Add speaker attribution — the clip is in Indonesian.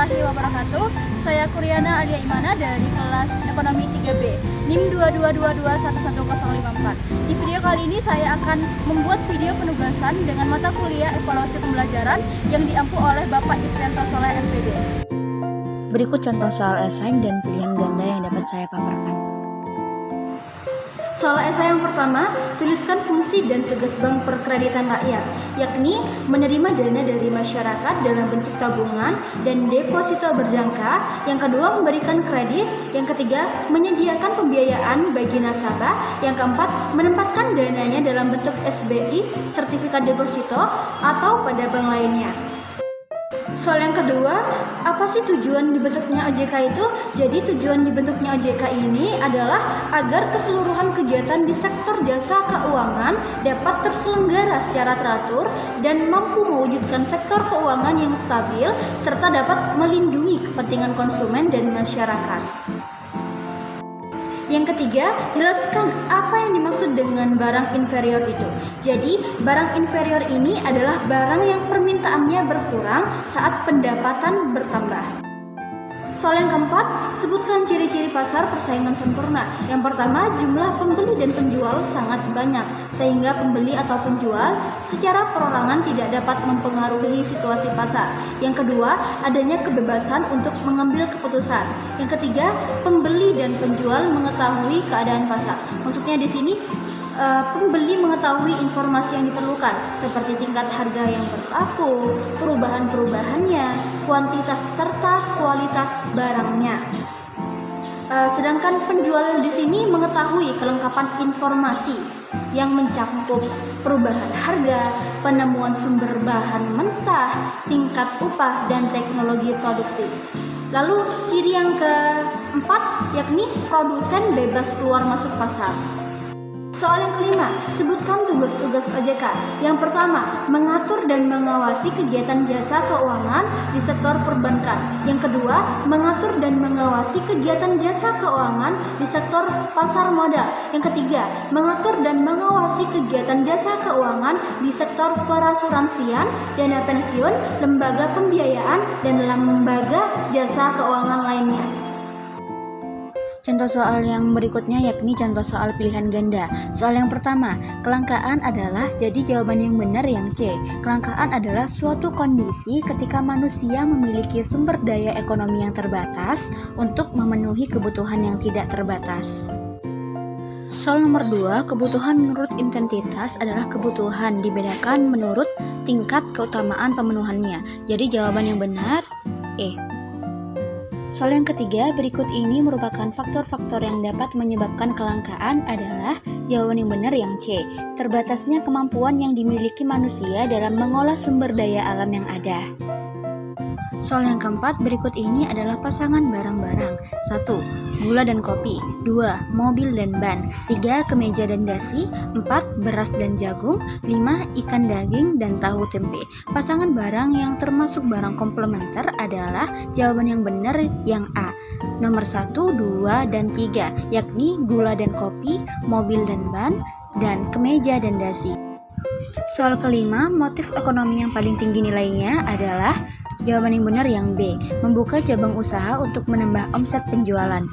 Speaker 1: warahmatullahi wabarakatuh. Saya Kuriana Alia Imana dari kelas Ekonomi 3B, NIM 2222111054. Di video kali ini saya akan membuat video penugasan dengan mata kuliah evaluasi pembelajaran yang diampu oleh Bapak Isrianto Soleh MPD.
Speaker 2: Berikut contoh soal esai dan pilihan ganda yang dapat saya paparkan.
Speaker 1: Soal esai yang pertama, tuliskan fungsi dan tugas Bank Perkreditan Rakyat, yakni menerima dana dari masyarakat dalam bentuk tabungan dan deposito berjangka. Yang kedua, memberikan kredit. Yang ketiga, menyediakan pembiayaan bagi nasabah. Yang keempat, menempatkan dananya dalam bentuk SBI, sertifikat deposito, atau pada bank lainnya. Soal yang kedua, apa sih tujuan dibentuknya OJK itu? Jadi tujuan dibentuknya OJK ini adalah agar keseluruhan kegiatan di sektor jasa keuangan dapat terselenggara secara teratur dan mampu mewujudkan sektor keuangan yang stabil serta dapat melindungi kepentingan konsumen dan masyarakat. Yang ketiga, jelaskan apa yang dimaksud dengan barang inferior itu. Jadi, barang inferior ini adalah barang yang permintaannya berkurang saat pendapatan bertambah. Soal yang keempat, sebutkan ciri-ciri pasar persaingan sempurna. Yang pertama, jumlah pembeli dan penjual sangat banyak, sehingga pembeli atau penjual secara perorangan tidak dapat mempengaruhi situasi pasar. Yang kedua, adanya kebebasan untuk mengambil keputusan. Yang ketiga, pembeli dan penjual mengetahui keadaan pasar. Maksudnya di sini, pembeli mengetahui informasi yang diperlukan seperti tingkat harga yang berlaku, perubahan-perubahannya, kuantitas serta kualitas barangnya. Sedangkan penjual di sini mengetahui kelengkapan informasi yang mencakup perubahan harga, penemuan sumber bahan mentah, tingkat upah, dan teknologi produksi. Lalu ciri yang keempat yakni produsen bebas keluar masuk pasar. Soal yang kelima, sebutkan tugas-tugas OJK. Yang pertama, mengatur dan mengawasi kegiatan jasa keuangan di sektor perbankan. Yang kedua, mengatur dan mengawasi kegiatan jasa keuangan di sektor pasar modal. Yang ketiga, mengatur dan mengawasi kegiatan jasa keuangan di sektor perasuransian, dana pensiun, lembaga pembiayaan, dan lembaga jasa keuangan lainnya.
Speaker 2: Contoh soal yang berikutnya yakni contoh soal pilihan ganda. Soal yang pertama, kelangkaan adalah, jadi jawaban yang benar yang C. Kelangkaan adalah suatu kondisi ketika manusia memiliki sumber daya ekonomi yang terbatas untuk memenuhi kebutuhan yang tidak terbatas. Soal nomor 2, kebutuhan menurut intensitas adalah kebutuhan dibedakan menurut tingkat keutamaan pemenuhannya. Jadi jawaban yang benar E. Soal yang ketiga, berikut ini merupakan faktor-faktor yang dapat menyebabkan kelangkaan adalah jawaban yang benar yang C. Terbatasnya kemampuan yang dimiliki manusia dalam mengolah sumber daya alam yang ada. Soal yang keempat, berikut ini adalah pasangan barang-barang. 1. Gula dan kopi. 2. Mobil dan ban. 3. Kemeja dan dasi. 4. Beras dan jagung. 5. Ikan daging dan tahu tempe. Pasangan barang yang termasuk barang komplementer adalah jawaban yang benar yang A. Nomor 1, 2, dan 3, yakni gula dan kopi, mobil dan ban, dan kemeja dan dasi. Soal kelima, motif ekonomi yang paling tinggi nilainya adalah jawaban yang benar yang B, membuka cabang usaha untuk menambah omset penjualan.